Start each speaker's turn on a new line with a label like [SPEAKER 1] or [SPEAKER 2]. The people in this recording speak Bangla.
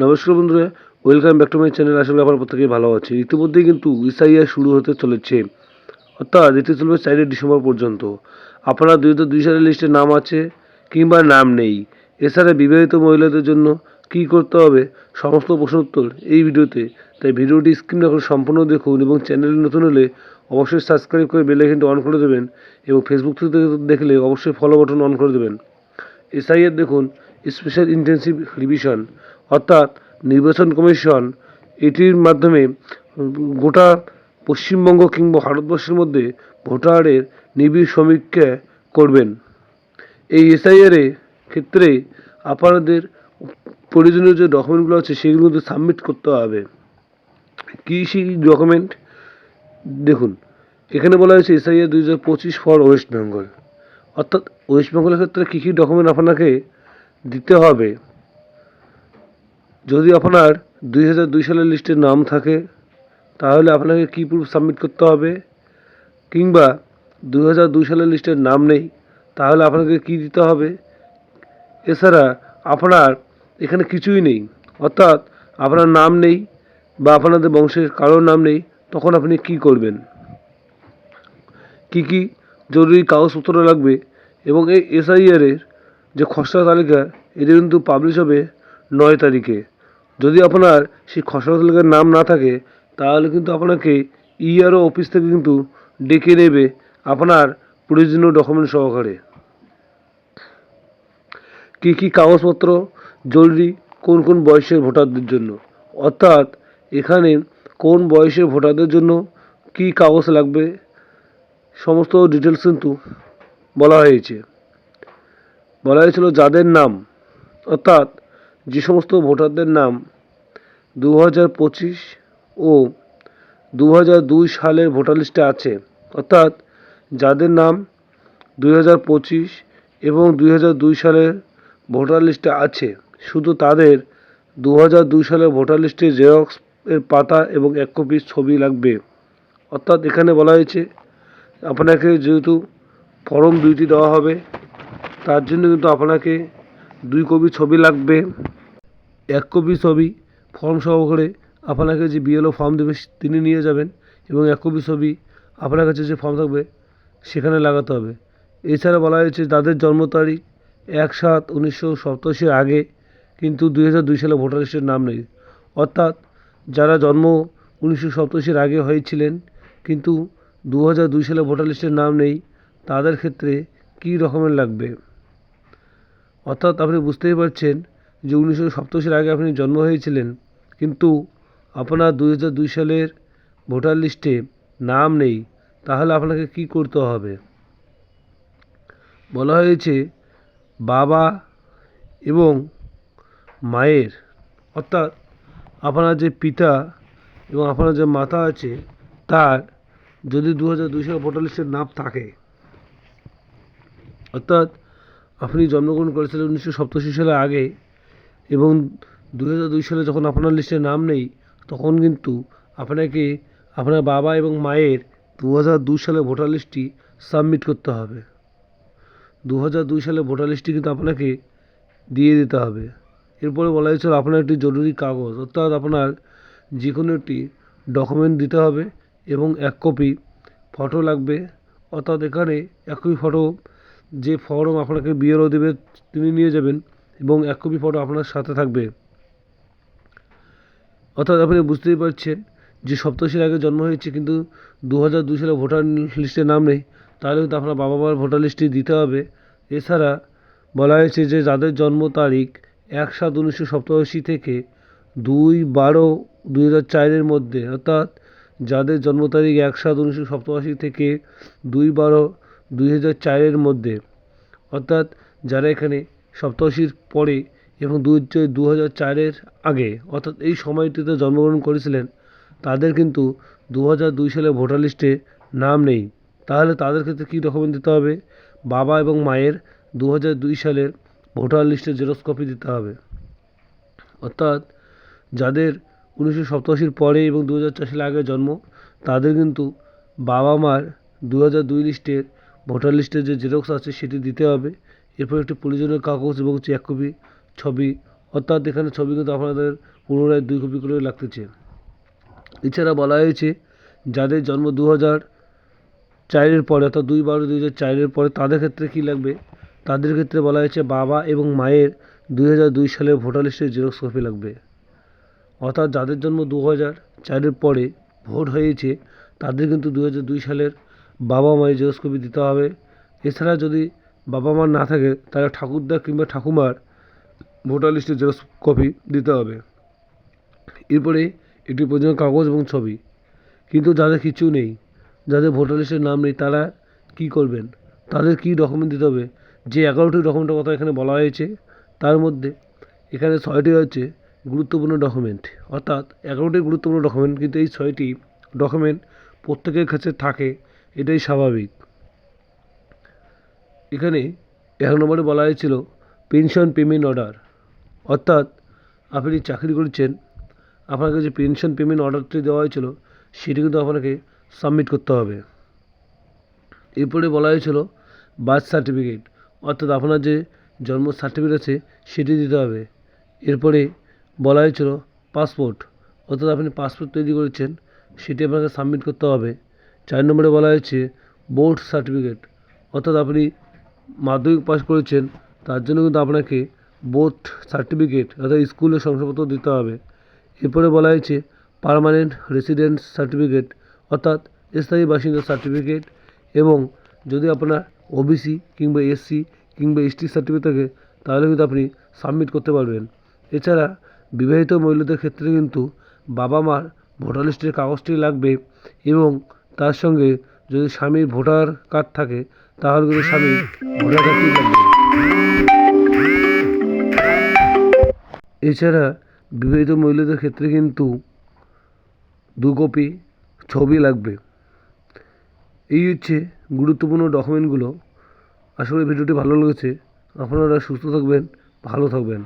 [SPEAKER 1] নমস্কার বন্ধুরা, welcome back to my channel. আশা করি আপনার প্রত্যেকেই ভালো আছে। ইতিমধ্যেই কিন্তু এসআইআর শুরু হতে চলেছে, অর্থাৎ এটি চলবে 4 ডিসেম্বর পর্যন্ত। আপনার 2002 সালের লিস্টে নাম আছে কিংবা নাম নেই, এছাড়া বিবাহিত মহিলাদের জন্য কী করতে হবে, সমস্ত প্রশ্ন উত্তর এই ভিডিওতে। তাই ভিডিওটি স্ক্রিন রাখুন, সম্পূর্ণ দেখুন এবং চ্যানেলে নতুন হলে অবশ্যই সাবস্ক্রাইব করে বেল আইকনটি অন করে দেবেন এবং ফেসবুক থেকে দেখলে অবশ্যই ফলো বাটন অন করে দেবেন। এসআইআর দেখুন, স্পেশাল ইন্টেন্সিভ রিভিশন, অর্থাৎ নির্বাচন কমিশন এটির মাধ্যমে গোটা পশ্চিমবঙ্গ কিংবা ভারতবর্ষের মধ্যে ভোটারের নিবিড় সমীক্ষা করবেন। এই এসআইআর ক্ষেত্রে আপনাদের প্রয়োজনীয় যে ডকুমেন্টগুলো আছে সেগুলো কিন্তু সাবমিট করতে হবে। কী সেই ডকুমেন্ট দেখুন, এখানে বলা হয়েছে এসআইআর 2025 ফর ওয়েস্ট বেঙ্গল, অর্থাৎ ওয়েস্ট বেঙ্গলের ক্ষেত্রে কী কী ডকুমেন্ট আপনাকে দিতে হবে। যদি আপনার 2002 সালের লিস্টে নাম থাকে তাহলে আপনাকে কী প্রুফ সাবমিট করতে হবে, কিংবা 2002 সালের লিস্টের নাম নেই তাহলে আপনাকে কী দিতে হবে। এছাড়া আপনার এখানে কিছুই নেই, অর্থাৎ আপনার নাম নেই বা আপনাদের বংশের কারোর নাম নেই, তখন আপনি কী করবেন, কী কী জরুরি কাগজপত্র লাগবে এবং এই এসআইআরের যে খসড়া তালিকা এটি কিন্তু পাবলিশ হবে 9 তারিখে। যদি আপনার সেই খসড়া তালিকার নাম না থাকে তাহলে কিন্তু আপনাকে ইআরও অফিস থেকে কিন্তু ডেকে নেবে আপনার প্রয়োজনীয় ডকুমেন্ট সহকারে। কী কী কাগজপত্র জরুরি কোন কোন বয়সের ভোটারদের জন্য, অর্থাৎ এখানে কোন বয়সের ভোটারদের জন্য কী কাগজ লাগবে সমস্ত ডিটেলস কিন্তু বলা হয়েছে। বলা হয়েছিল যাদের নাম, অর্থাৎ যে সমস্ত ভোটারদের নাম 2025 ও 2002 সালের ভোটার লিস্টে আছে, অর্থাৎ যাদের নাম 2025 এবং 2002 সালের ভোটার লিস্টে আছে, শুধু তাদের 2002 সালের ভোটার লিস্টে জেরক্স এর পাতা এবং 1 কপি ছবি লাগবে। অর্থাৎ এখানে বলা হয়েছে আপনাকে যেহেতু ফর্ম 2টি দেওয়া হবে তার জন্য কিন্তু আপনাকে 2 কপি ছবি লাগবে। 1 কপি ছবি ফর্ম সহকারে আপনাকে যে বিএলও ফর্ম দেবে তিনি নিয়ে যাবেন এবং 1 কপি ছবি আপনার কাছে যে ফর্ম থাকবে সেখানে লাগাতে হবে। এছাড়া বলা হয়েছে যাদের জন্ম তারিখ 1/7/1987 আগে কিন্তু 2002 সালে ভোটার লিস্টের নাম নেই, অর্থাৎ যারা জন্ম 1987 আগে হয়েছিলেন কিন্তু 2002 সালে ভোটার লিস্টের নাম নেই, তাদের ক্ষেত্রে কী ডকুমেন্ট লাগবে। অর্থাৎ আপনি বুঝতেই পারছেন যে 1987 আগে আপনি জন্ম হয়েছিলেন কিন্তু আপনার 2002 সালের ভোটার লিস্টে নাম নেই, তাহলে আপনাকে কী করতে হবে। বলা হয়েছে বাবা এবং মায়ের, অর্থাৎ আপনার যে পিতা এবং আপনার যে মাতা আছে তার যদি 2002 সালের ভোটার লিস্টের নাম থাকে, অর্থাৎ আপনি জন্মগ্রহণ করেছিলেন 1987 সালের আগে এবং 2002 সালে যখন আপনার লিস্টে নাম নেই তখন কিন্তু আপনাকে আপনার বাবা এবং মায়ের 2002 সালের ভোটার লিস্টটি সাবমিট করতে হবে। 2002 সালের ভোটার লিস্টটি কিন্তু আপনাকে দিয়ে দিতে হবে। এরপরে বলা হয়েছিল আপনার একটি জরুরি কাগজ, অর্থাৎ আপনার যে কোনো একটি ডকুমেন্ট দিতে হবে এবং 1 কপি ফটো লাগবে। অর্থাৎ এখানে 1 কপি ফটো যে ফর্ম আপনাকে বিএলও দেবে তিনি নিয়ে যাবেন এবং 1 কপি ফটো আপনার সাথে থাকবে। অর্থাৎ আপনি বুঝতেই পারছেন যে 87 আগে জন্ম হয়েছে কিন্তু 2002 সালে ভোটার লিস্টে নাম নেই, তাহলে কিন্তু আপনার বাবা মার ভোটার লিস্টটি দিতে হবে। এছাড়া বলা হয়েছে যে যাদের জন্ম তারিখ 1/7/1987 থেকে 2/12/2004 মধ্যে, অর্থাৎ যাদের জন্ম তারিখ 1/7/1987 থেকে 2/12/2004 মধ্যে, অর্থাৎ যারা এখানে 87 পরে এবং 2004 আগে, অর্থাৎ এই সময়টিতে জন্মগ্রহণ করেছিলেন, তাদের কিন্তু 2002 সালে ভোটার লিস্টে নাম নেই। তাহলে তাদের ক্ষেত্রে কী ডকুমেন্ট দিতে হবে, বাবা এবং মায়ের 2002 সালের ভোটার লিস্টের জেরক্স কপি দিতে হবে। অর্থাৎ যাদের 1987 পরে এবং 2004 সালে আগে জন্ম তাদের কিন্তু বাবা মার 2002 লিস্টের ভোটার লিস্টের যে জেরক্স আছে সেটি দিতে হবে। এরপর একটি প্রয়োজনীয় কাগজ এবং 1 কপি ছবি অর্থাৎ এখানে ছবি কিন্তু আপনাদের পুনরায় 2 কপি করে লাগতেছে। এছাড়া বলা হয়েছে যাদের জন্ম 2004-এর পরে অর্থাৎ 2/12/2004-এর পরে তাদের ক্ষেত্রে কী লাগবে, তাদের ক্ষেত্রে বলা হয়েছে বাবা এবং মায়ের 2002 সালের ভোটার লিস্টের জেরক্স কপি লাগবে। অর্থাৎ যাদের জন্ম 2004-এর পরে ভোট হয়েছে তাদের কিন্তু 2002 সালের বাবা মায়ের জেরক্স কপি দিতে হবে। এছাড়া যদি বাবা মা না থাকে তাহলে ঠাকুরদা কিংবা ঠাকুমার ভোটার লিস্টের জেরক্স কপি দিতে হবে। এরপরে একটি প্রয়োজনীয় কাগজ এবং ছবি। কিন্তু যাদের কিছু নেই, যাদের ভোটার লিস্টের নাম নেই, তারা কি করবেন, তাদের কি ডকুমেন্ট দিতে হবে? যে 11টি ডকুমেন্টের কথা এখানে বলা হয়েছে তার মধ্যে এখানে 6টি হচ্ছে গুরুত্বপূর্ণ ডকুমেন্ট। অর্থাৎ 11টি গুরুত্বপূর্ণ ডকুমেন্ট, কিন্তু এই 6টি ডকুমেন্ট প্রত্যেকের কাছে থাকে, এটাই স্বাভাবিক। এখানে 1 নম্বরে বলা হয়েছিল পেনশন পেমেন্ট অর্ডার। অর্থাৎ আপনি চাকরি করছেন, আপনাকে যে পেনশন পেমেন্ট অর্ডারটি দেওয়া হয়েছিল সেটি কিন্তু আপনাকে সাবমিট করতে হবে। এরপরে বলা হয়েছিল বার্থ সার্টিফিকেট, অর্থাৎ আপনার যে জন্ম সার্টিফিকেট আছে সেটি দিতে হবে। এরপরে বলা হয়েছিল পাসপোর্ট, অর্থাৎ আপনি পাসপোর্ট তৈরি করেছেন সেটি আপনাকে সাবমিট করতে হবে। 4 নম্বরে বলা হয়েছে বোর্ড সার্টিফিকেট, অর্থাৎ আপনি মাধ্যমিক পাস করেছেন তার জন্য কিন্তু আপনাকে বোর্ড সার্টিফিকেট অর্থাৎ স্কুলের শংসাপত্র দিতে হবে। এরপরে বলা হয়েছে পার্মানেন্ট রেসিডেন্স সার্টিফিকেট, অর্থাৎ স্থায়ী বাসিন্দা সার্টিফিকেট, এবং যদি আপনার ওবিসি কিংবা এসসি কিংবা এসটি সার্টিফিকেট থাকে তাহলে কিন্তু আপনি সাবমিট করতে পারবেন। এছাড়া বিবাহিত মহিলাদের ক্ষেত্রে কিন্তু বাবা মার ভোটার লিস্টের কাগজটি লাগবে, এবং তার সঙ্গে যদি স্বামীর ভোটার কার্ড থাকে তাহলে কিন্তু স্বামীর ভোটার কার্ডটি লাগবে। এছাড়া বিবাহিত মহিলাদের ক্ষেত্রে কিন্তু 2 কপি ছবি লাগবে। এই হচ্ছে গুরুত্বপূর্ণ ডকুমেন্টগুলো। আশা করি ভিডিওটি ভালো লেগেছে। আপনারা সুস্থ থাকবেন, ভালো থাকবেন।